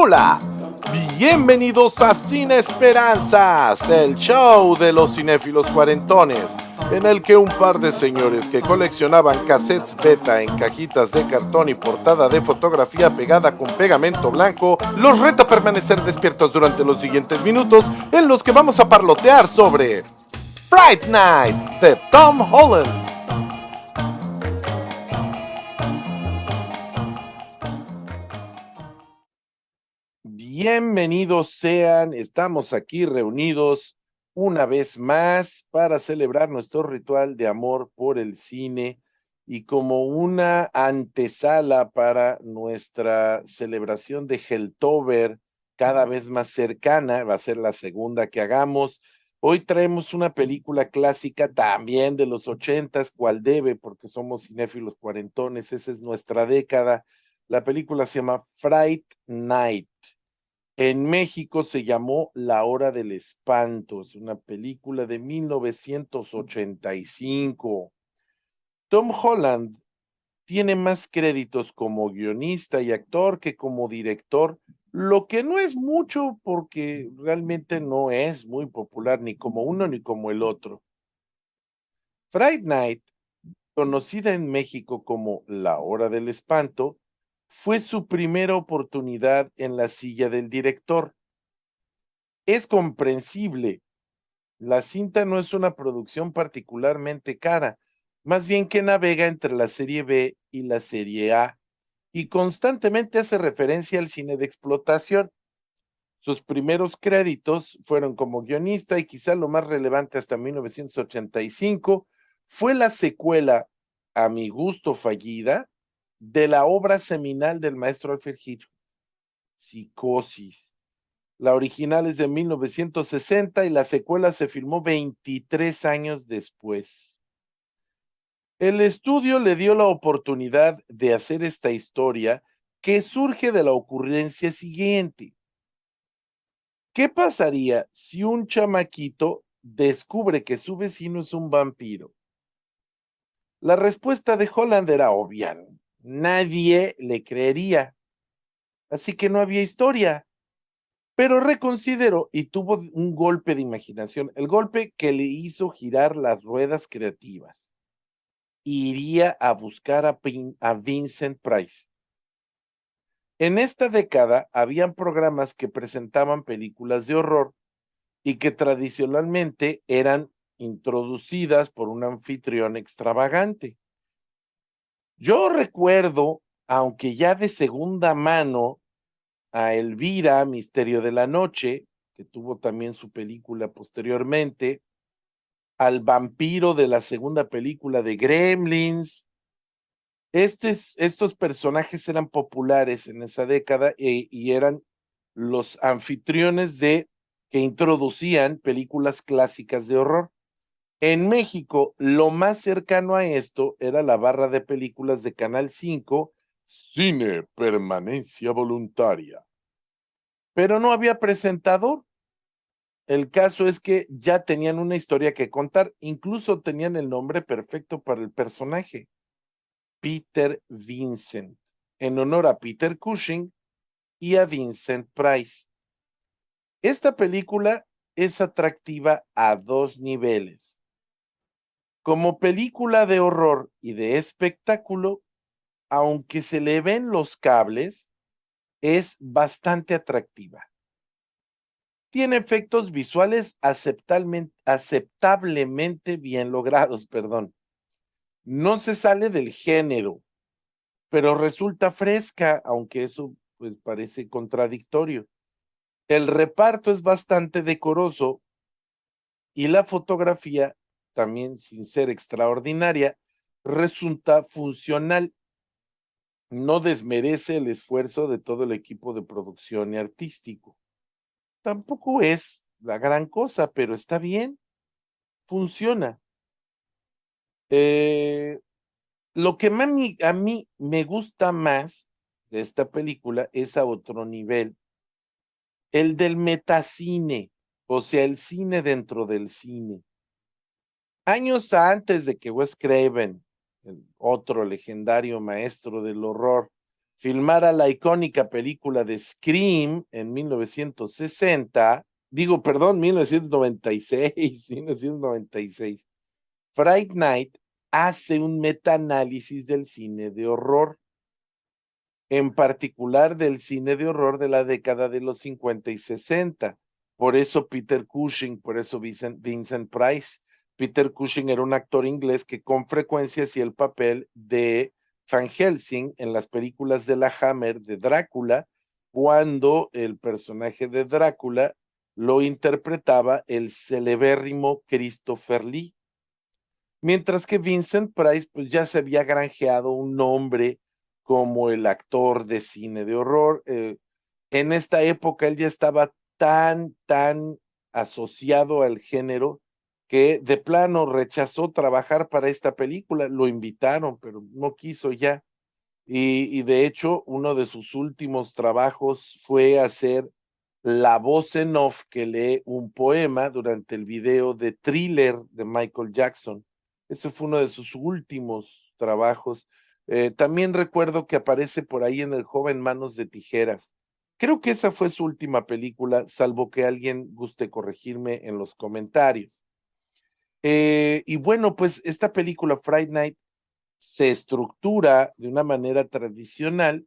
Hola, bienvenidos a Cine Esperanzas, el show de los cinéfilos cuarentones, en el que un par de señores que coleccionaban cassettes beta en cajitas de cartón y portada de fotografía pegada con pegamento blanco, los reta a permanecer despiertos durante los siguientes minutos, en los que vamos a parlotear sobre Fright Night de Tom Holland. Bienvenidos sean, estamos aquí reunidos una vez más para celebrar nuestro ritual de amor por el cine y como una antesala para nuestra celebración de Helltober cada vez más cercana, va a ser la segunda que hagamos. Hoy traemos una película clásica también de los 80s, cual debe, porque somos cinéfilos cuarentones, esa es nuestra década. La película se llama Fright Night. En México se llamó La Hora del Espanto, es una película de 1985. Tom Holland tiene más créditos como guionista y actor que como director, lo que no es mucho porque realmente no es muy popular ni como uno ni como el otro. Fright Night, conocida en México como La Hora del Espanto, fue su primera oportunidad en la silla del director. Es comprensible. La cinta no es una producción particularmente cara, más bien que navega entre la serie B y la serie A, y constantemente hace referencia al cine de explotación. Sus primeros créditos fueron como guionista y quizá lo más relevante hasta 1985 fue la secuela, a mi gusto fallida, de la obra seminal del maestro Alfred Hitchcock, Psicosis. La original es de 1960 y la secuela se filmó 23 años después. El estudio le dio la oportunidad de hacer esta historia que surge de la ocurrencia siguiente. ¿Qué pasaría si un chamaquito descubre que su vecino es un vampiro? La respuesta de Holland era obvia. Nadie le creería. Así que no había historia. Pero reconsideró y tuvo un golpe de imaginación, el golpe que le hizo girar las ruedas creativas. Iría a buscar a Vincent Price. En esta década habían programas que presentaban películas de horror y que tradicionalmente eran introducidas por un anfitrión extravagante. Yo recuerdo, aunque ya de segunda mano, a Elvira, Misterio de la Noche, que tuvo también su película posteriormente, al vampiro de la segunda película de Gremlins. Estos personajes eran populares en esa década y eran los anfitriones que introducían películas clásicas de horror. En México, lo más cercano a esto era la barra de películas de Canal 5, Cine Permanencia Voluntaria. Pero no había presentador. El caso es que ya tenían una historia que contar, incluso tenían el nombre perfecto para el personaje, Peter Vincent, en honor a Peter Cushing y a Vincent Price. Esta película es atractiva a dos niveles. Como película de horror y de espectáculo, aunque se le ven los cables, es bastante atractiva. Tiene efectos visuales aceptablemente bien logrados, perdón. No se sale del género, pero resulta fresca, aunque eso pues parece contradictorio. El reparto es bastante decoroso y la fotografía, también sin ser extraordinaria, resulta funcional. No desmerece el esfuerzo de todo el equipo de producción y artístico. Tampoco es la gran cosa, pero está bien, funciona. Lo que a mí me gusta más de esta película es a otro nivel, el del metacine, o sea, el cine dentro del cine. Años antes de que Wes Craven, el otro legendario maestro del horror, filmara la icónica película de Scream en 1960, digo, perdón, 1996, 1996, Fright Night hace un metaanálisis del cine de horror, en particular del cine de horror de la década de los 50 y 60. Por eso Peter Cushing, por eso Vincent Price. Peter Cushing era un actor inglés que con frecuencia hacía el papel de Van Helsing en las películas de la Hammer de Drácula, cuando el personaje de Drácula lo interpretaba el celebérrimo Christopher Lee. Mientras que Vincent Price pues ya se había granjeado un nombre como el actor de cine de horror. En esta época él ya estaba tan asociado al género que de plano rechazó trabajar para esta película. Lo invitaron, pero no quiso ya. Y de hecho, uno de sus últimos trabajos fue hacer la voz en off que lee un poema durante el video de Thriller de Michael Jackson. Ese fue uno de sus últimos trabajos. También recuerdo que aparece por ahí en El joven Manos de Tijeras. Creo que esa fue su última película, salvo que alguien guste corregirme en los comentarios. Y bueno, pues esta película, Fright Night, se estructura de una manera tradicional,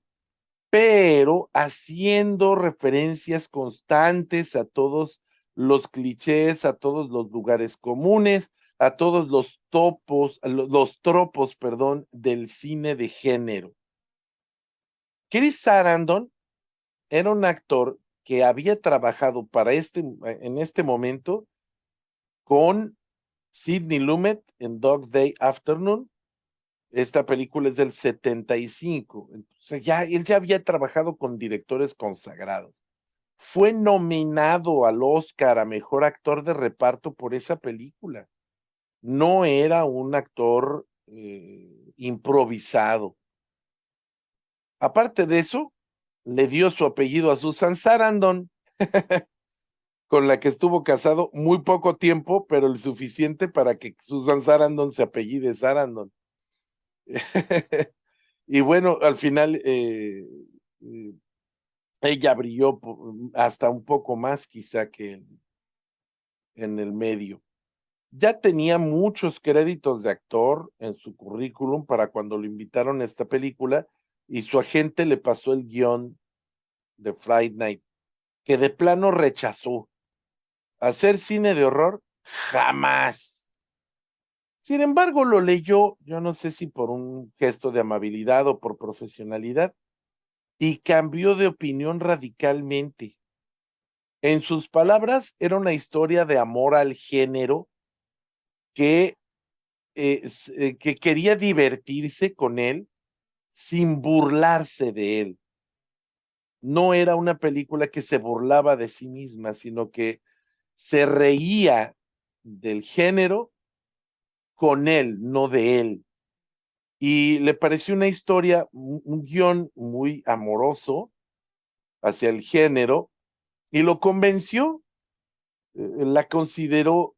pero haciendo referencias constantes a todos los clichés, a todos los lugares comunes, a todos los topos, los tropos, perdón, del cine de género. Chris Sarandon era un actor que había trabajado en este momento con Sidney Lumet en Dog Day Afternoon. Esta película es del 75. Entonces él ya había trabajado con directores consagrados. Fue nominado al Oscar a mejor actor de reparto por esa película. No era un actor improvisado. Aparte de eso, le dio su apellido a Susan Sarandon, con la que estuvo casado muy poco tiempo, pero el suficiente para que Susan Sarandon se apellide Sarandon. Y bueno, al final eh, ella brilló hasta un poco más quizá que en el medio. Ya tenía muchos créditos de actor en su currículum para cuando lo invitaron a esta película y su agente le pasó el guión de Fright Night, que de plano rechazó. Hacer cine de horror, jamás. Sin embargo, lo leyó, yo no sé si por un gesto de amabilidad o por profesionalidad, y cambió de opinión radicalmente. En sus palabras, era una historia de amor al género que, que quería divertirse con él sin burlarse de él. No era una película que se burlaba de sí misma, sino que se reía del género con él, no de él. Y le pareció una historia, un guión muy amoroso hacia el género, y lo convenció, la consideró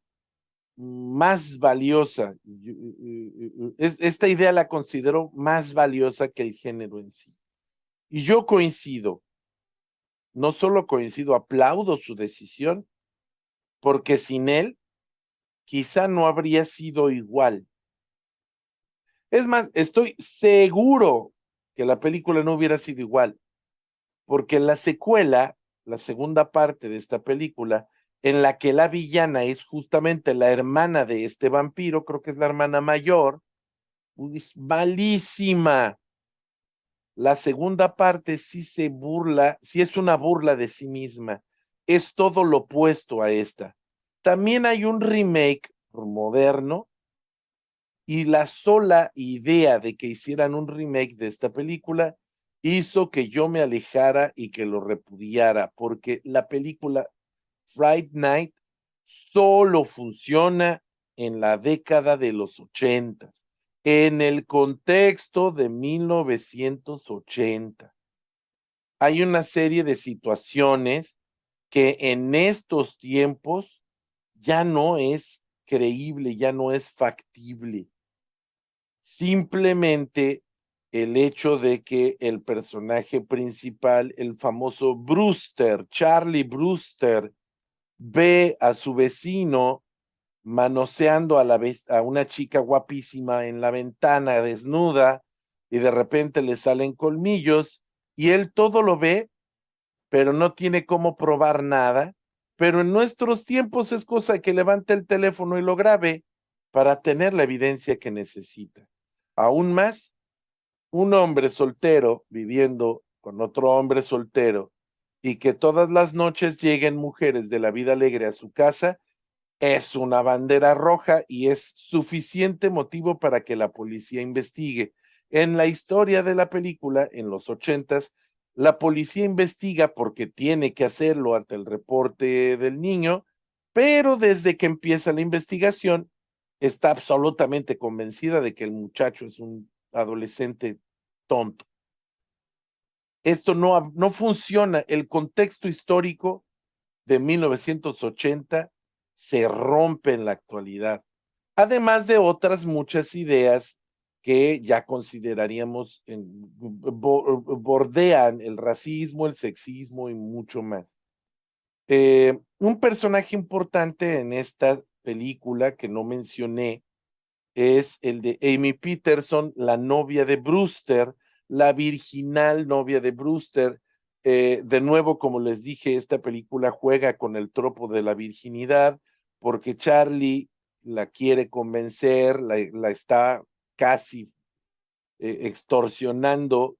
más valiosa. Esta idea la considero más valiosa que el género en sí. Y yo coincido, no solo coincido, aplaudo su decisión, porque sin él quizá no habría sido igual. Es más, estoy seguro que la película no hubiera sido igual, porque la secuela, la segunda parte de esta película, en la que la villana es justamente la hermana de este vampiro, creo que es la hermana mayor, es malísima. La segunda parte sí se burla, sí es una burla de sí misma. Es todo lo opuesto a esta. También hay un remake moderno y la sola idea de que hicieran un remake de esta película hizo que yo me alejara y que lo repudiara, porque la película Fright Night solo funciona en la década de los 80, en el contexto de 1980. Hay una serie de situaciones que en estos tiempos ya no es creíble, ya no es factible. Simplemente el hecho de que el personaje principal, el famoso Brewster, Charlie Brewster, ve a su vecino manoseando a una chica guapísima en la ventana desnuda y de repente le salen colmillos y él todo lo ve, pero no tiene cómo probar nada. Pero en nuestros tiempos es cosa que levante el teléfono y lo grabe para tener la evidencia que necesita. Aún más, un hombre soltero viviendo con otro hombre soltero y que todas las noches lleguen mujeres de la vida alegre a su casa, es una bandera roja y es suficiente motivo para que la policía investigue. En la historia de la película, en los 80s, la policía investiga porque tiene que hacerlo ante el reporte del niño, pero desde que empieza la investigación, está absolutamente convencida de que el muchacho es un adolescente tonto. Esto no funciona. El contexto histórico de 1980 se rompe en la actualidad, además de otras muchas ideas que ya consideraríamos bordean el racismo, el sexismo y mucho más. Un personaje importante en esta película que no mencioné es el de Amy Peterson, la novia de Brewster, la virginal novia de Brewster. De nuevo, como les dije, esta película juega con el tropo de la virginidad, porque Charlie la quiere convencer, la está casi extorsionando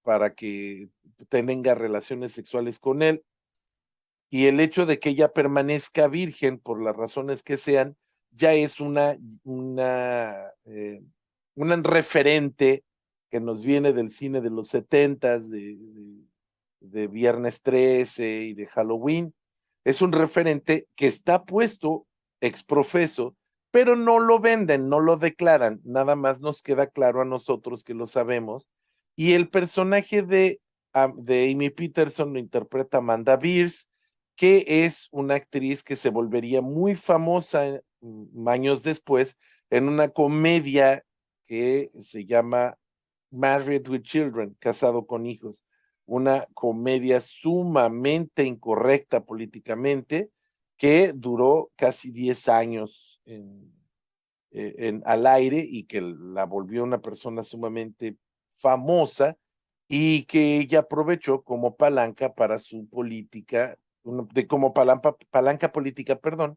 para que tenga relaciones sexuales con él, y el hecho de que ella permanezca virgen por las razones que sean, ya es un referente que nos viene del cine de los 70s, de Viernes 13 y de Halloween. Es un referente que está puesto exprofeso, pero no lo venden, no lo declaran, nada más nos queda claro a nosotros que lo sabemos. Y el personaje de Amy Peterson lo interpreta Amanda Beers, que es una actriz que se volvería muy famosa años después en una comedia que se llama Married with Children, casado con hijos, una comedia sumamente incorrecta políticamente que duró casi 10 años al aire y que la volvió una persona sumamente famosa y que ella aprovechó como palanca para su política, como palanca política, perdón,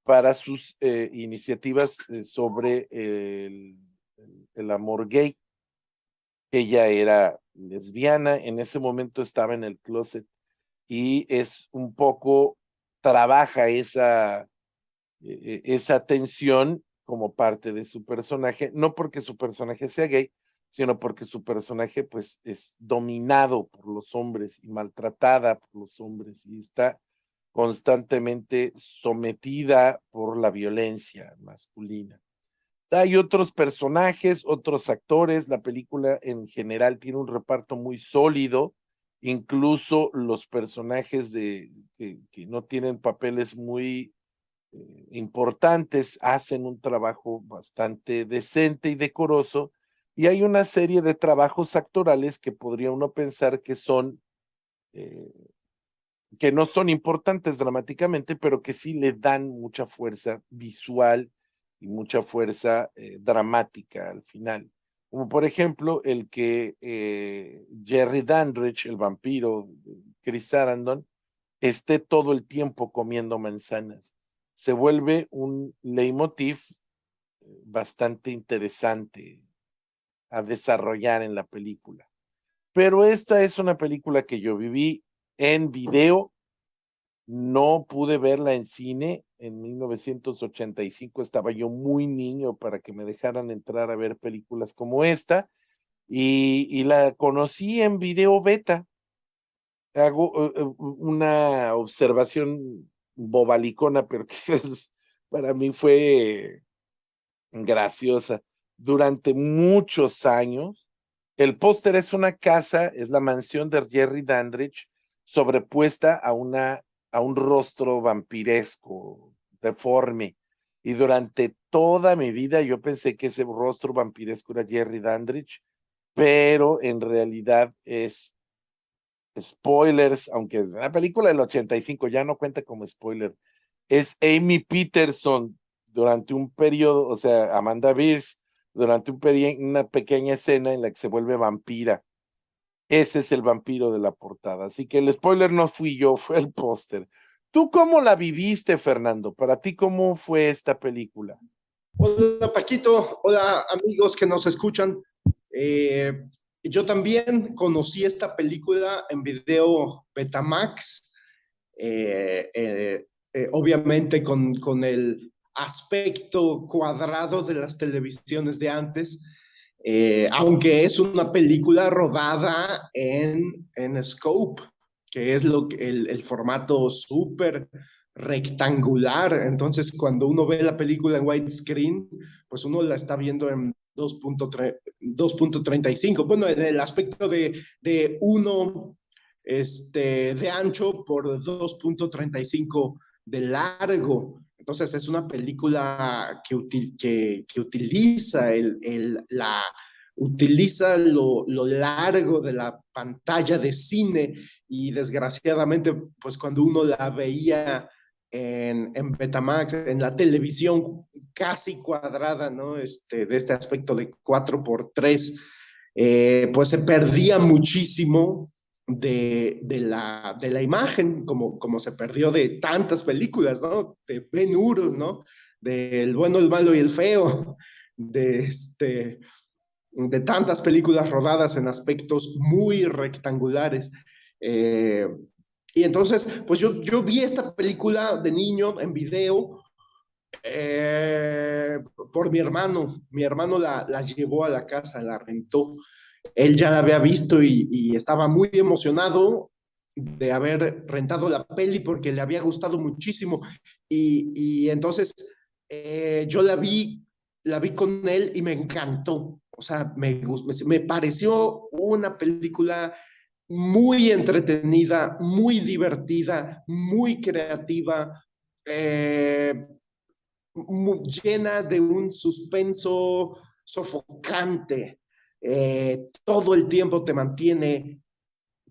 para sus iniciativas sobre el amor gay. Ella era lesbiana, en ese momento estaba en el closet y es un poco, trabaja esa tensión como parte de su personaje, no porque su personaje sea gay, sino porque su personaje pues es dominado por los hombres y maltratada por los hombres y está constantemente sometida por la violencia masculina. Hay otros personajes, otros actores, la película en general tiene un reparto muy sólido, incluso los personajes que no tienen papeles muy importantes hacen un trabajo bastante decente y decoroso, y hay una serie de trabajos actorales que podría uno pensar eh, que no son importantes dramáticamente, pero que sí le dan mucha fuerza visual y mucha fuerza dramática al final. Como por ejemplo el que Jerry Dandridge, el vampiro Chris Sarandon, esté todo el tiempo comiendo manzanas. Se vuelve un leitmotiv bastante interesante a desarrollar en la película. Pero esta es una película que yo viví en video, no pude verla en cine. En 1985 estaba yo muy niño para que me dejaran entrar a ver películas como esta y la conocí en video beta. Hago una observación bobalicona, pero que para mí fue graciosa. Durante muchos años, el póster es una casa, es la mansión de Jerry Dandridge, sobrepuesta a un rostro vampiresco, deforme. Y durante toda mi vida yo pensé que ese rostro vampiresco era Jerry Dandridge, pero en realidad es spoilers, aunque es una película del 85, ya no cuenta como spoiler. Es Amy Peterson durante un periodo, o sea, Amanda Beers, durante una pequeña escena en la que se vuelve vampira. Ese es el vampiro de la portada. Así que el spoiler no fui yo, fue el póster. ¿Tú cómo la viviste, Fernando? Para ti, ¿cómo fue esta película? Hola Paquito, hola amigos que nos escuchan. Eh, yo también conocí esta película en video Betamax, obviamente con el aspecto cuadrado de las televisiones de antes, aunque es una película rodada en scope, que es el formato súper rectangular. Entonces, cuando uno ve la película en widescreen, pues uno la está viendo en 2.35. Bueno, en el aspecto de uno de ancho por 2.35 de largo. Entonces es una película que utiliza, utiliza lo largo de la pantalla de cine, y desgraciadamente, pues cuando uno la veía en Betamax, en la televisión casi cuadrada, ¿no? De este aspecto de 4x3, pues se perdía muchísimo de la imagen, como se perdió de tantas películas, ¿no? De Ben Hur, ¿no? Del bueno, el malo y el feo, de, de tantas películas rodadas en aspectos muy rectangulares. Eh, y entonces, pues yo vi esta película de niño en video, eh, por mi hermano. Mi hermano la llevó a la casa, la rentó. Él ya la había visto y estaba muy emocionado de haber rentado la peli porque le había gustado muchísimo. Y entonces yo la vi con él y me encantó. O sea, me pareció una película muy entretenida, muy divertida, muy creativa, eh, llena de un suspenso sofocante. Todo el tiempo te mantiene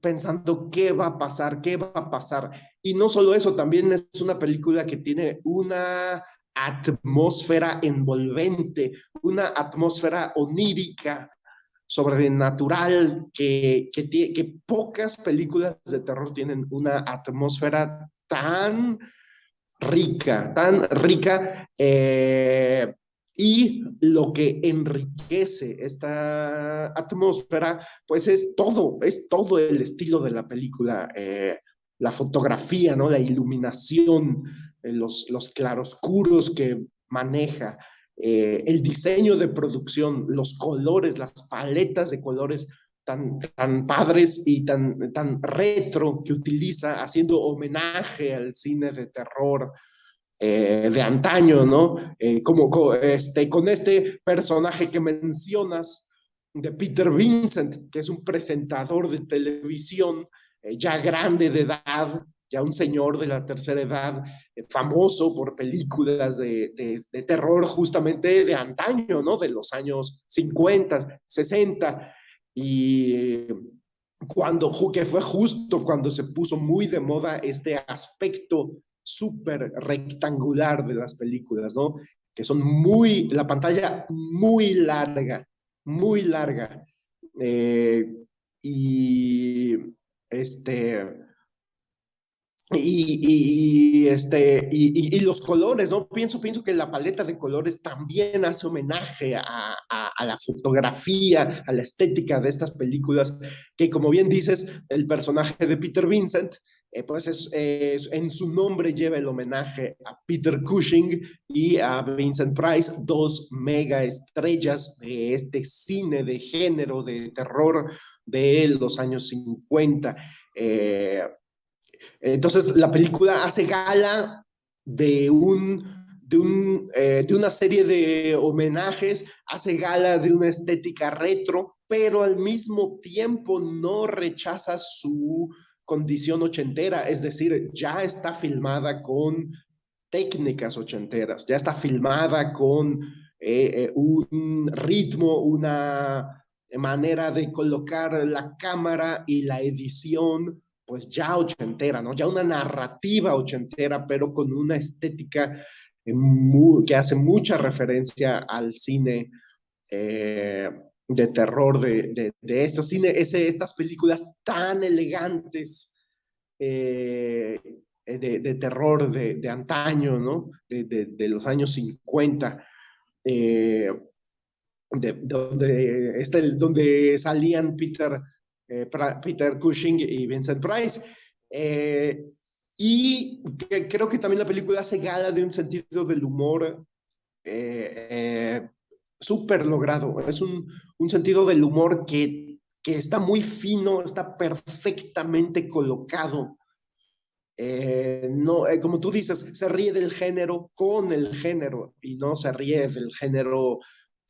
pensando qué va a pasar, qué va a pasar. Y no solo eso, también es una película que tiene una atmósfera envolvente, una atmósfera onírica, sobrenatural, que pocas películas de terror tienen una atmósfera tan rica, y lo que enriquece esta atmósfera, pues es todo el estilo de la película, la fotografía, ¿no? La iluminación, los claroscuros que maneja, el diseño de producción, los colores, las paletas de colores tan padres y tan retro que utiliza, haciendo homenaje al cine de terror de antaño, ¿no? Con este personaje que mencionas, de Peter Vincent, que es un presentador de televisión, ya grande de edad, ya un señor de la tercera edad, famoso por películas de terror justamente de antaño, ¿no? De los años 50, 60. Y que fue justo cuando se puso muy de moda este aspecto súper rectangular de las películas, ¿no? Que son la pantalla muy larga. Eh, y este, y los colores, ¿no? Pienso que la paleta de colores también hace homenaje a la fotografía, a la estética de estas películas, que como bien dices, el personaje de Peter Vincent, pues en su nombre lleva el homenaje a Peter Cushing y a Vincent Price, dos mega estrellas de este cine de género, de terror de los años 50. Entonces, la película hace gala de una serie de homenajes, hace gala de una estética retro, pero al mismo tiempo no rechaza su condición ochentera, es decir, ya está filmada con técnicas ochenteras, ya está filmada con un ritmo, manera de colocar la cámara y la edición, pues ya ochentera, ¿no? Ya una narrativa ochentera, pero con una estética que hace mucha referencia al cine de terror estos estas películas tan elegantes eh, terror de antaño, ¿no? Los años 50, donde salían Peter Cushing y Vincent Price. Eh, creo que también la película hace gala de un sentido del humor súper logrado. Es un sentido del humor que está muy fino, está perfectamente colocado. No, como tú dices, se ríe del género con el género y no se ríe del género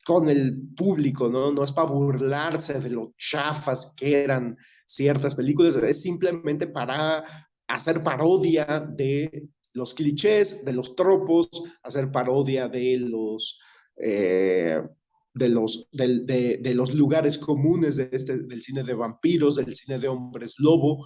con el público, ¿no? No es para burlarse de lo chafas que eran ciertas películas, es simplemente para hacer parodia de los clichés, de los tropos, hacer parodia de los lugares comunes del cine de vampiros, del cine de hombres lobo,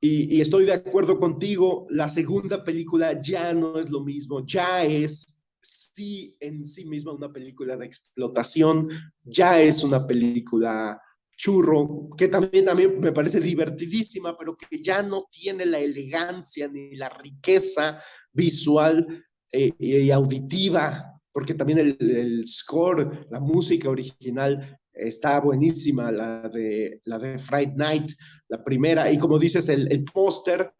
y estoy de acuerdo contigo, la segunda película ya no es lo mismo, ya es sí en sí misma una película de explotación, ya es una película churro, que también me parece divertidísima, pero que ya no tiene la elegancia ni la riqueza visual y auditiva, porque también el score, la música original está buenísima, la de Fright Night, la primera, y como dices, el póster,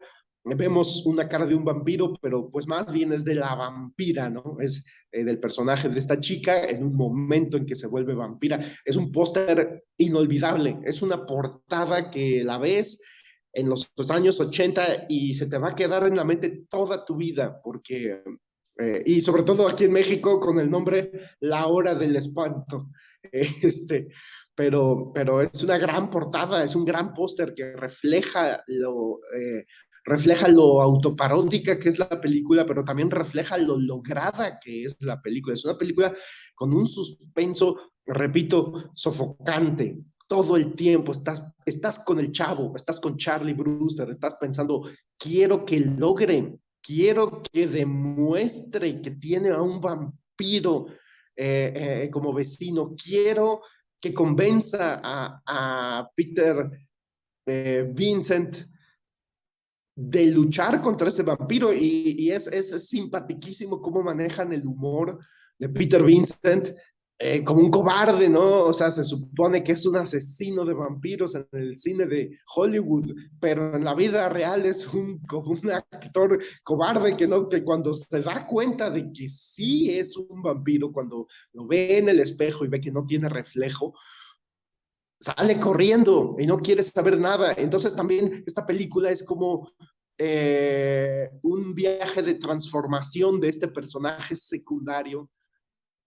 vemos una cara de un vampiro, pero pues más bien es de la vampira, ¿no? Es del personaje de esta chica en un momento en que se vuelve vampira. Es un póster inolvidable, es una portada que la ves en los años 80 y se te va a quedar en la mente toda tu vida, porque, y sobre todo aquí en México con el nombre La Hora del Espanto. Este, pero es una gran portada, es un gran póster que refleja lo autoparódica que es la película, pero también refleja lo lograda que es la película. Es una película con un suspenso, repito, sofocante. Todo el tiempo estás con el chavo, estás con Charlie Brewster, estás pensando, quiero que logre, quiero que demuestre que tiene a un vampiro como vecino, quiero que convenza a Peter Vincent de luchar contra ese vampiro y es simpaticísimo cómo manejan el humor de Peter Vincent como un cobarde, ¿no? O sea, se supone que es un asesino de vampiros en el cine de Hollywood, pero en la vida real es como un actor cobarde que, ¿no? Que cuando se da cuenta de que sí es un vampiro, cuando lo ve en el espejo y ve que no tiene reflejo, sale corriendo y no quiere saber nada. Entonces también esta película es como un viaje de transformación de este personaje secundario,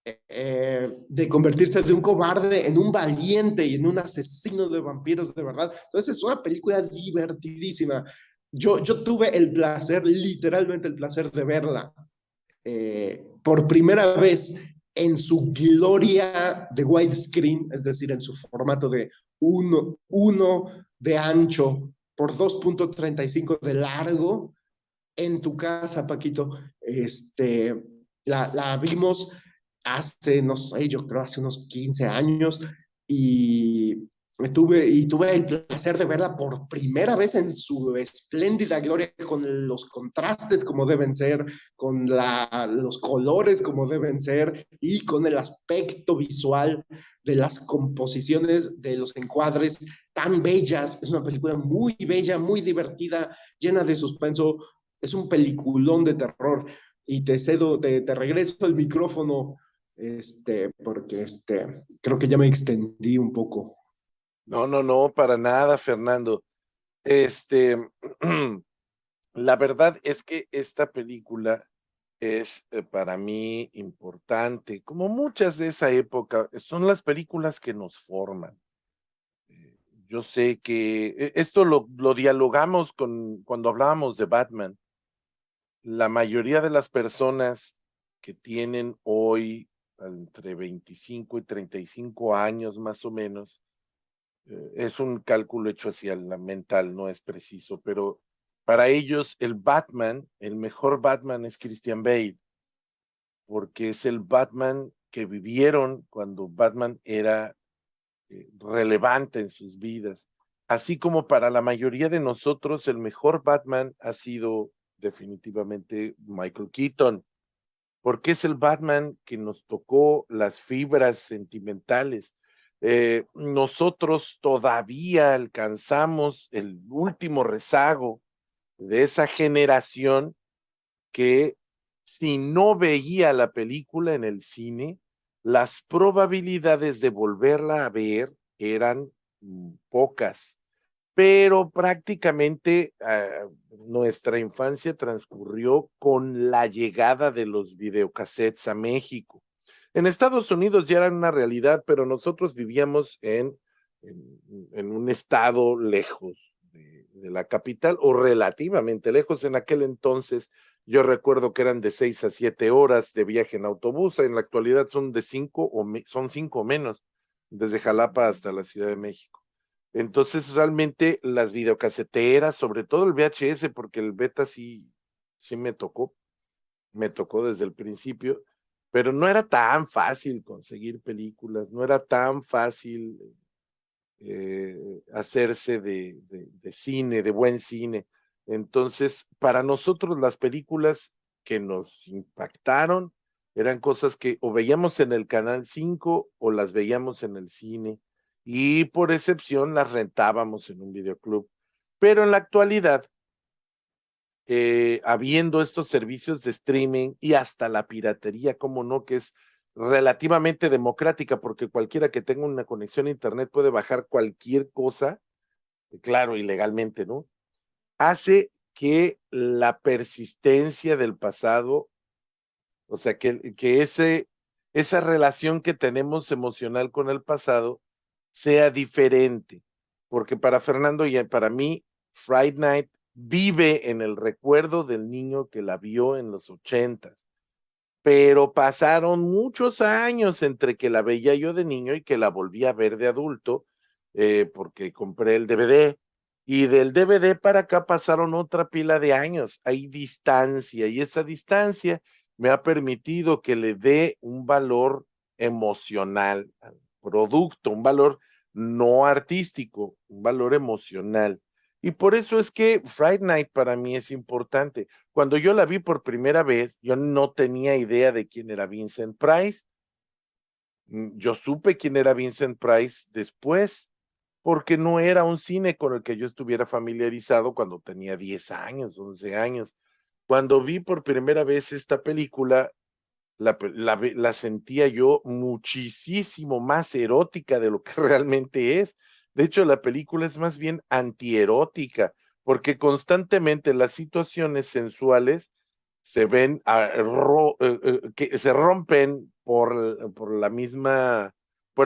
de convertirse de un cobarde en un valiente y en un asesino de vampiros de verdad. Entonces es una película divertidísima. Yo tuve el placer, literalmente el placer de verla por primera vez en su gloria de widescreen, es decir, en su formato de 1 de ancho por 2.35 de largo, en tu casa, Paquito. La vimos hace, no sé, yo creo hace unos 15 años y tuve el placer de verla por primera vez en su espléndida gloria, con los contrastes como deben ser, con los colores como deben ser y con el aspecto visual de las composiciones, de los encuadres tan bellas. Es una película muy bella, muy divertida, llena de suspenso. Es un peliculón de terror. Y te regreso el micrófono, porque creo que ya me extendí un poco. No, no, no, para nada, Fernando. Este, la verdad es que esta película es para mí importante, como muchas de esa época, son las películas que nos forman. Eh, yo sé que esto lo dialogamos cuando hablábamos de Batman. La mayoría de las personas que tienen hoy entre 25 y 35 años más o menos, Es un cálculo hecho hacia la mental, no es preciso, pero para ellos el Batman, el mejor Batman es Christian Bale, porque es el Batman que vivieron cuando Batman era relevante en sus vidas. Así como para la mayoría de nosotros el mejor Batman ha sido definitivamente Michael Keaton, porque es el Batman que nos tocó las fibras sentimentales. Nosotros todavía alcanzamos el último rezago de esa generación que si no veía la película en el cine, las probabilidades de volverla a ver eran pocas, pero prácticamente nuestra infancia transcurrió con la llegada de los videocassettes a México. En Estados Unidos ya era una realidad, pero nosotros vivíamos en un estado lejos de la capital o relativamente lejos. En aquel entonces yo recuerdo que eran de 6 a 7 horas de viaje en autobús. En la actualidad son de 5 son 5 o menos, desde Jalapa hasta la Ciudad de México. Entonces, realmente las videocaseteras, sobre todo el VHS, porque el beta sí me tocó desde el principio, pero no era tan fácil conseguir películas, no era tan fácil hacerse de cine, de buen cine. Entonces, para nosotros las películas que nos impactaron eran cosas que o veíamos en el Canal 5 o las veíamos en el cine y por excepción las rentábamos en un videoclub. Pero en la actualidad, habiendo estos servicios de streaming y hasta la piratería, como no, que es relativamente democrática, porque cualquiera que tenga una conexión a internet puede bajar cualquier cosa, claro, ilegalmente, ¿no? Hace que la persistencia del pasado, o sea, esa relación que tenemos emocional con el pasado sea diferente, porque para Fernando y para mí, Friday Night vive en el recuerdo del niño que la vio en los 80s, pero pasaron muchos años entre que la veía yo de niño y que la volví a ver de adulto, porque compré el DVD, y del DVD para acá pasaron otra pila de años. Hay distancia, y esa distancia me ha permitido que le dé un valor emocional al producto, un valor no artístico, un valor emocional. Y por eso es que Friday Night para mí es importante. Cuando yo la vi por primera vez, yo no tenía idea de quién era Vincent Price. Yo supe quién era Vincent Price después, porque no era un cine con el que yo estuviera familiarizado cuando tenía 10 años, 11 años. Cuando vi por primera vez esta película, la sentía yo muchísimo más erótica de lo que realmente es. De hecho, la película es más bien antierótica, porque constantemente las situaciones sensuales se ven, que se rompen por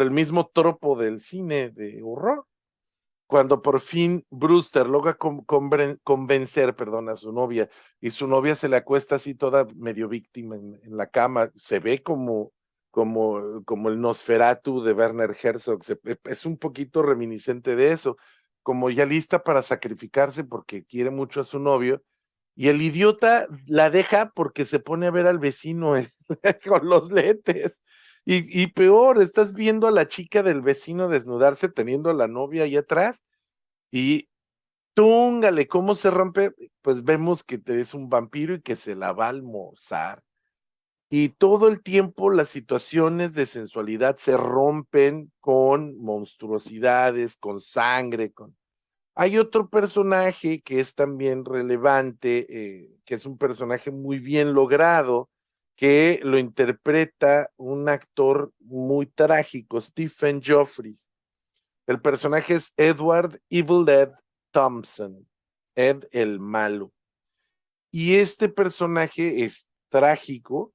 el mismo tropo del cine de horror. Cuando por fin Brewster logra convencer, perdón, a su novia, y su novia se le acuesta así toda medio víctima en la cama, se ve como el Nosferatu de Werner Herzog, es un poquito reminiscente de eso, como ya lista para sacrificarse porque quiere mucho a su novio, y el idiota la deja porque se pone a ver al vecino con los lentes. Y peor, estás viendo a la chica del vecino desnudarse teniendo a la novia ahí atrás y túngale, ¿cómo se rompe? Pues vemos que es un vampiro y que se la va a almorzar. Y todo el tiempo las situaciones de sensualidad se rompen con monstruosidades, con sangre, con... Hay otro personaje que es también relevante, que es un personaje muy bien logrado, que lo interpreta un actor muy trágico, Stephen Geoffrey. El personaje es Edward Evil Ed Thompson, Ed el malo. Y este personaje es trágico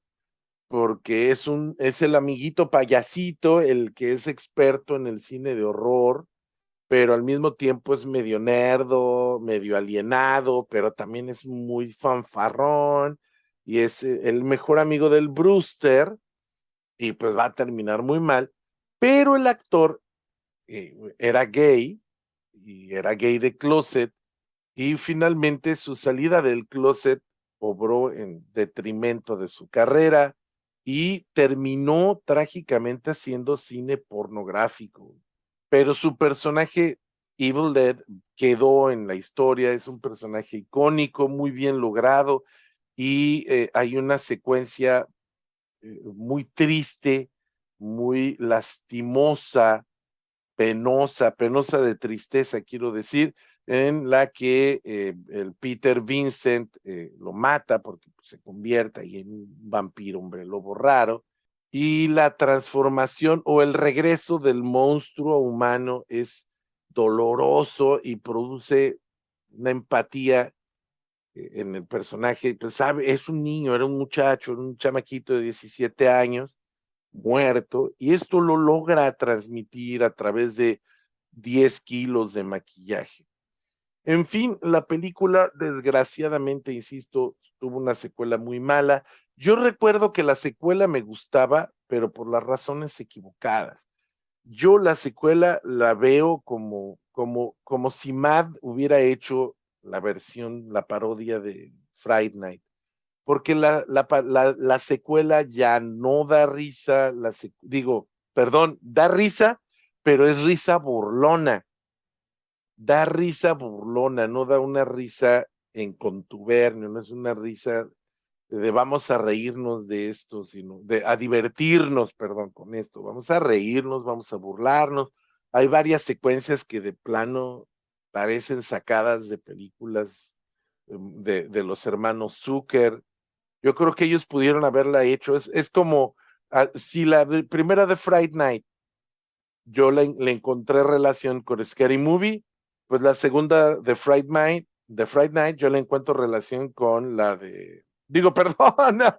porque es el amiguito payasito, el que es experto en el cine de horror, pero al mismo tiempo es medio nerdo, medio alienado, pero también es muy fanfarrón y es el mejor amigo del Brewster y pues va a terminar muy mal, pero el actor era gay, y era gay de closet, y finalmente su salida del closet obró en detrimento de su carrera y terminó trágicamente haciendo cine pornográfico. Pero su personaje Evil Dead quedó en la historia, es un personaje icónico, muy bien logrado, y hay una secuencia muy triste, muy lastimosa, penosa de tristeza, quiero decir, en la que el Peter Vincent lo mata porque pues, se convierte ahí en un vampiro, hombre lobo raro, y la transformación o el regreso del monstruo humano es doloroso y produce una empatía en el personaje, pues sabe, es un niño, era un muchacho, era un chamaquito de 17 años, muerto, y esto lo logra transmitir a través de 10 kilos de maquillaje. En fin, la película, desgraciadamente, insisto, tuvo una secuela muy mala. Yo recuerdo que la secuela me gustaba, pero por las razones equivocadas. Yo la secuela la veo como si Mad hubiera hecho la versión, la parodia de Friday Night, porque la secuela ya no da risa, digo, perdón, da risa, pero es risa burlona, da risa burlona, no da una risa en contubernio, no es una risa de vamos a reírnos de esto, sino a divertirnos, perdón, con esto, vamos a reírnos, vamos a burlarnos. Hay varias secuencias que de plano parecen sacadas de películas de los hermanos Zucker. Yo creo que ellos pudieron haberla hecho. Es como si primera de Friday Night yo le encontré relación con Scary Movie, pues la segunda de Friday Night, yo le encuentro relación con la de. Digo, perdona.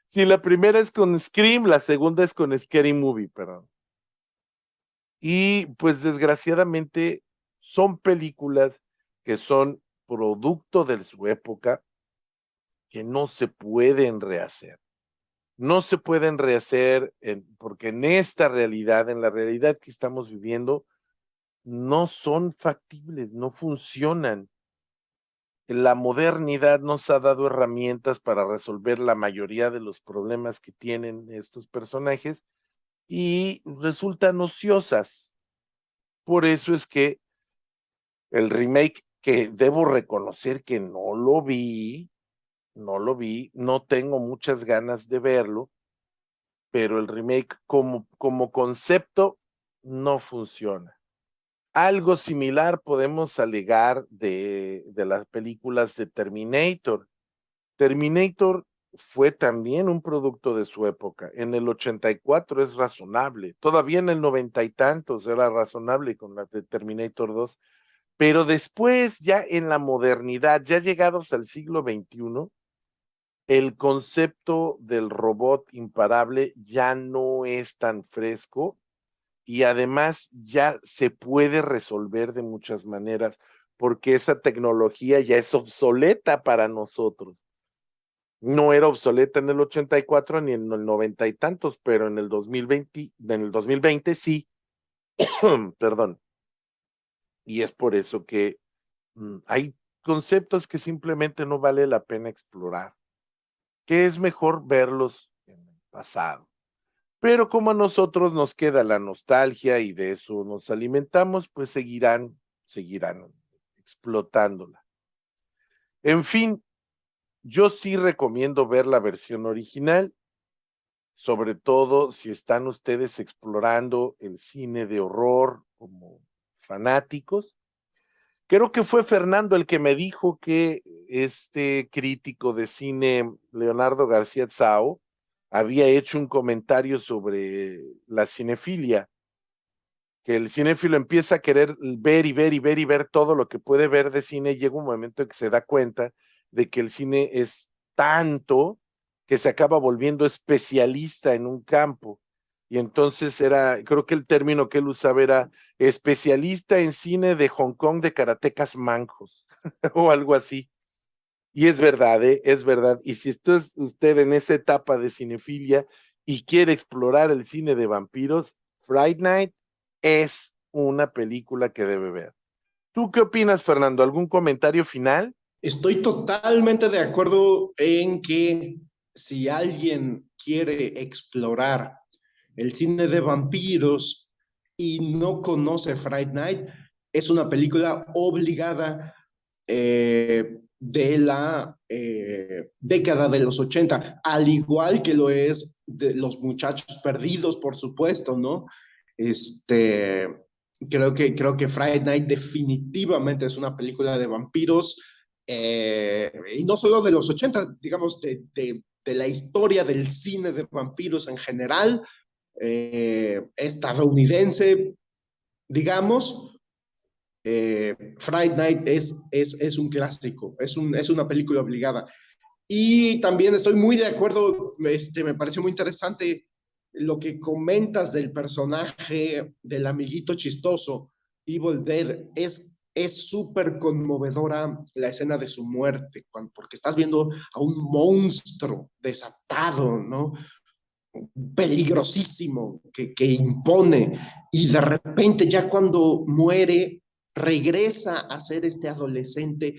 Si la primera es con Scream, la segunda es con Scary Movie, perdón. Y pues desgraciadamente son películas que son producto de su época que no se pueden rehacer. No se pueden rehacer porque en esta realidad, en la realidad que estamos viviendo, no son factibles, no funcionan. La modernidad nos ha dado herramientas para resolver la mayoría de los problemas que tienen estos personajes y resultan ociosas. Por eso es que el remake, que debo reconocer que no tengo muchas ganas de verlo, pero el remake como concepto no funciona. Algo similar podemos alegar de las películas de Terminator. Terminator fue también un producto de su época. En el 84 es razonable. Todavía en el 90 y tantos era razonable con la de Terminator 2. Pero después, ya en la modernidad, ya llegados al siglo XXI, el concepto del robot imparable ya no es tan fresco y además ya se puede resolver de muchas maneras porque esa tecnología ya es obsoleta para nosotros. No era obsoleta en el 84 ni en el 90 y tantos, pero en el 2020 sí, perdón. Y es por eso que hay conceptos que simplemente no vale la pena explorar, que es mejor verlos en el pasado. Pero como a nosotros nos queda la nostalgia y de eso nos alimentamos, pues seguirán explotándola. En fin, yo sí recomiendo ver la versión original, sobre todo si están ustedes explorando el cine de horror como fanáticos. Creo que fue Fernando el que me dijo que este crítico de cine, Leonardo García Tsao, había hecho un comentario sobre la cinefilia, que el cinéfilo empieza a querer ver y ver y ver y ver todo lo que puede ver de cine, y llega un momento en que se da cuenta de que el cine es tanto que se acaba volviendo especialista en un campo. Y entonces creo que el término que él usaba era especialista en cine de Hong Kong de karatecas manjos o algo así. Y es verdad, ¿eh? Es verdad. Y si usted en esa etapa de cinefilia y quiere explorar el cine de vampiros, Fright Night es una película que debe ver. ¿Tú qué opinas, Fernando? ¿Algún comentario final? Estoy totalmente de acuerdo en que si alguien quiere explorar el cine de vampiros y no conoce Fright Night, es una película obligada de la década de los 80, al igual que lo es de Los Muchachos Perdidos, por supuesto, ¿no? Este, creo que Friday Night definitivamente es una película de vampiros, y no solo de los 80, digamos, de la historia del cine de vampiros en general, estadounidense, digamos. Friday Night es un clásico, es una película obligada. Y también estoy muy de acuerdo, me pareció muy interesante lo que comentas del personaje del amiguito chistoso, Evil Dead. Es súper conmovedora la escena de su muerte, porque estás viendo a un monstruo desatado, ¿no? Peligrosísimo, que impone, y de repente ya cuando muere, regresa a ser este adolescente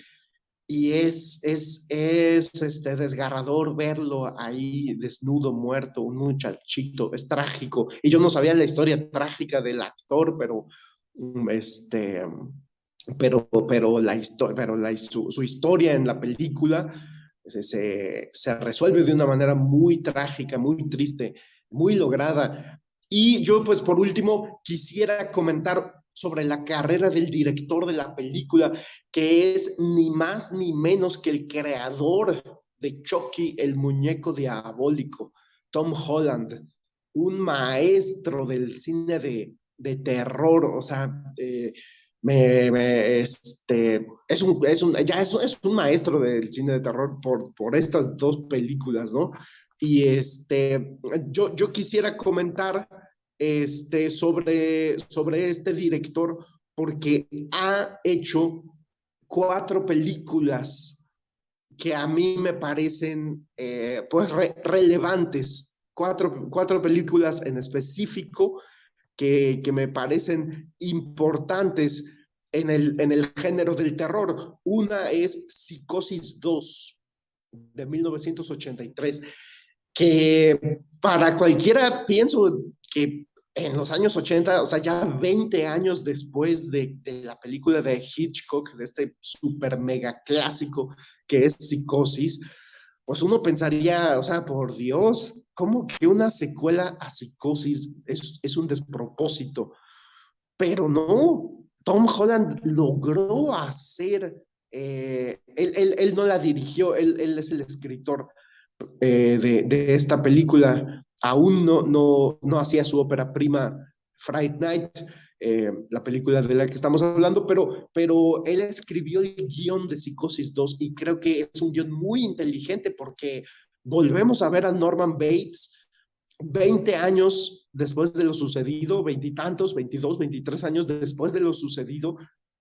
y es desgarrador verlo ahí desnudo, muerto, un muchachito, es trágico. Y yo no sabía la historia trágica del actor, um, este, su historia en la película se resuelve de una manera muy trágica, muy triste, muy lograda. Y yo, pues, por último, quisiera comentar sobre la carrera del director de la película, que es ni más ni menos que el creador de Chucky, el muñeco diabólico, Tom Holland, un maestro del cine de terror. O sea, es un maestro del cine de terror por estas dos películas, ¿no? Y yo quisiera comentar sobre este director, porque ha hecho cuatro películas que a mí me parecen pues relevantes, cuatro películas en específico que me parecen importantes en el género del terror. Una es Psicosis 2 de 1983, que para cualquiera pienso que en los años 80, o sea, ya 20 años después de la película de Hitchcock, de este super mega clásico que es Psicosis, pues uno pensaría, o sea, por Dios, ¿cómo que una secuela a Psicosis es un despropósito? Pero no, Tom Holland logró hacer, él no la dirigió, él es el escritor de esta película. Aún no hacía su ópera prima Fright Night, la película de la que estamos hablando, pero él escribió el guión de Psicosis 2 y creo que es un guión muy inteligente porque volvemos a ver a Norman Bates 20 años después de lo sucedido, veintitantos, 22, 23 años después de lo sucedido,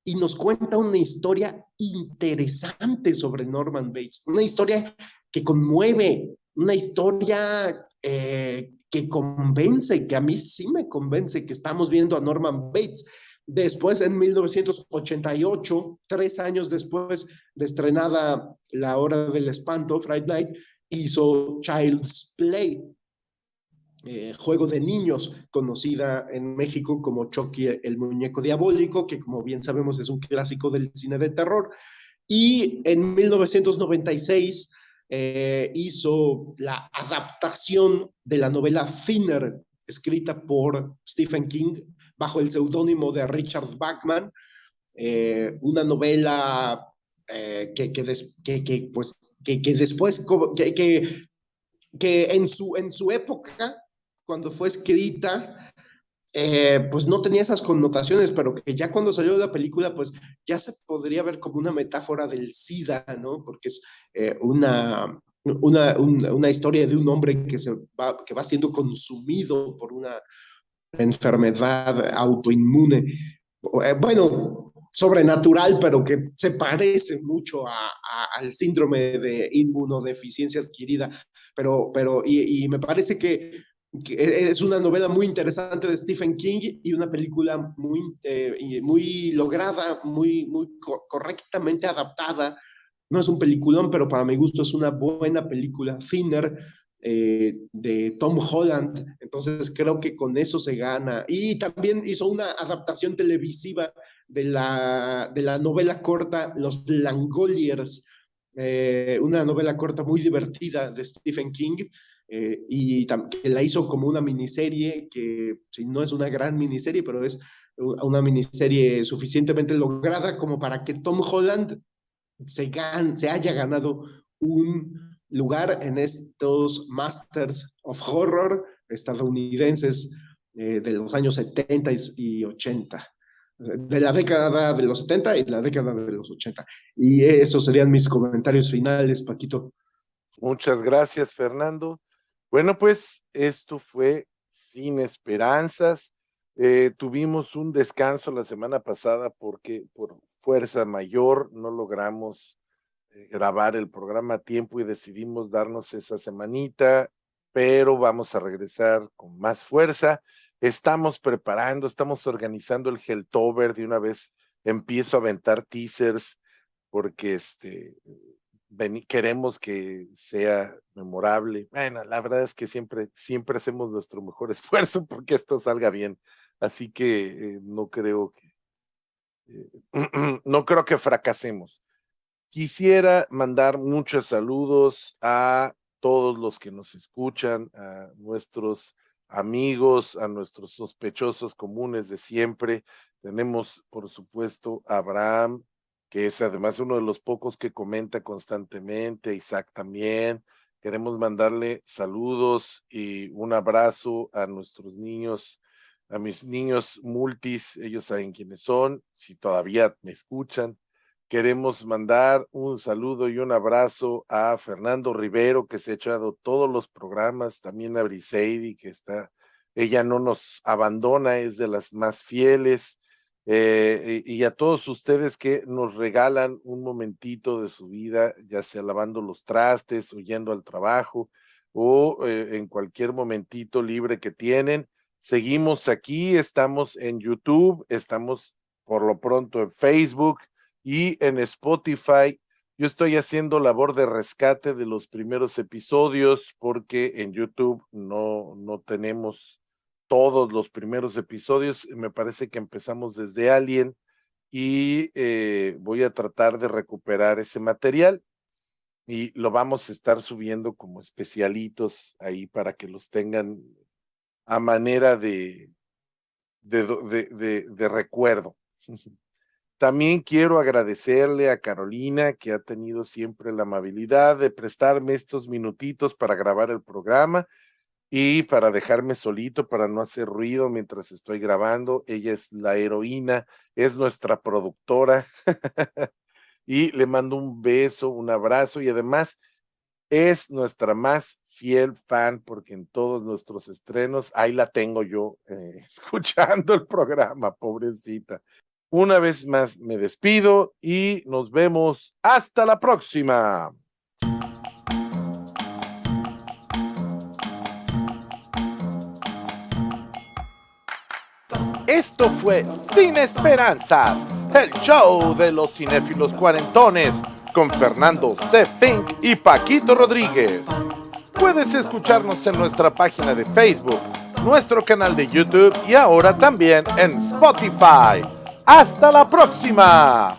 y nos cuenta una historia interesante sobre Norman Bates, una historia que conmueve, una historia que convence, que a mí sí me convence que estamos viendo a Norman Bates. Después, en 1988, 3 años después de estrenada La Hora del Espanto, Friday Night, hizo Child's Play, juego de niños, conocida en México como Chucky, el muñeco diabólico, que como bien sabemos es un clásico del cine de terror. Y en 1996 hizo la adaptación de la novela Thinner, escrita por Stephen King bajo el seudónimo de Richard Bachman, una novela pues, que después, que en su época, cuando fue escrita, pues no tenía esas connotaciones, pero que ya cuando salió la película, pues ya se podría ver como una metáfora del SIDA, ¿no? Porque es una historia de un hombre que va siendo consumido por una enfermedad autoinmune, bueno, sobrenatural, pero que se parece mucho al síndrome de inmunodeficiencia adquirida. Y me parece que Es una novela muy interesante de Stephen King y una película muy lograda, muy correctamente adaptada. No es un peliculón, pero para mi gusto es una buena película. Thinner, de Tom Holland. Entonces creo que con eso se gana. Y también hizo una adaptación televisiva de la novela corta Los Langoliers, una novela corta muy divertida de Stephen King, que la hizo como una miniserie, que si no es una gran miniserie, pero es una miniserie suficientemente lograda como para que Tom Holland se haya ganado un lugar en estos Masters of Horror estadounidenses, de los años 70 y 80, de la década de los 70 y la década de los 80. Y esos serían mis comentarios finales, Paquito. Muchas gracias, Fernando. Bueno, pues esto fue Sin Esperanzas. Tuvimos un descanso la semana pasada porque por fuerza mayor no logramos grabar el programa a tiempo y decidimos darnos esa semanita, pero vamos a regresar con más fuerza. Estamos preparando, estamos organizando el Helltober. De una vez empiezo a aventar teasers porque queremos que sea memorable. Bueno, la verdad es que siempre hacemos nuestro mejor esfuerzo porque esto salga bien. Así que no creo que fracasemos. Quisiera mandar muchos saludos a todos los que nos escuchan, a nuestros amigos, a nuestros sospechosos comunes de siempre. Tenemos, por supuesto, a Abraham, que es además uno de los pocos que comenta constantemente, Isaac también. Queremos mandarle saludos y un abrazo a nuestros niños, a mis niños multis, ellos saben quiénes son, si todavía me escuchan. Queremos mandar un saludo y un abrazo a Fernando Rivero, que se ha echado todos los programas, también a Briseidi, ella no nos abandona, es de las más fieles, y a todos ustedes que nos regalan un momentito de su vida, ya sea lavando los trastes, o yendo al trabajo, o en cualquier momentito libre que tienen. Seguimos aquí, estamos en YouTube, estamos por lo pronto en Facebook y en Spotify. Yo estoy haciendo labor de rescate de los primeros episodios porque en YouTube no tenemos todos los primeros episodios. Me parece que empezamos desde Alien y voy a tratar de recuperar ese material y lo vamos a estar subiendo como especialitos ahí para que los tengan a manera de recuerdo. También quiero agradecerle a Carolina, que ha tenido siempre la amabilidad de prestarme estos minutitos para grabar el programa y para dejarme solito, para no hacer ruido mientras estoy grabando. Ella es la heroína, es nuestra productora y le mando un beso, un abrazo y además es nuestra más fiel fan porque en todos nuestros estrenos, ahí la tengo yo escuchando el programa, pobrecita. Una vez más me despido y nos vemos hasta la próxima. Esto fue Sin Esperanzas, el show de los cinéfilos cuarentones con Fernando C. Fink y Paquito Rodríguez. Puedes escucharnos en nuestra página de Facebook, nuestro canal de YouTube y ahora también en Spotify. ¡Hasta la próxima!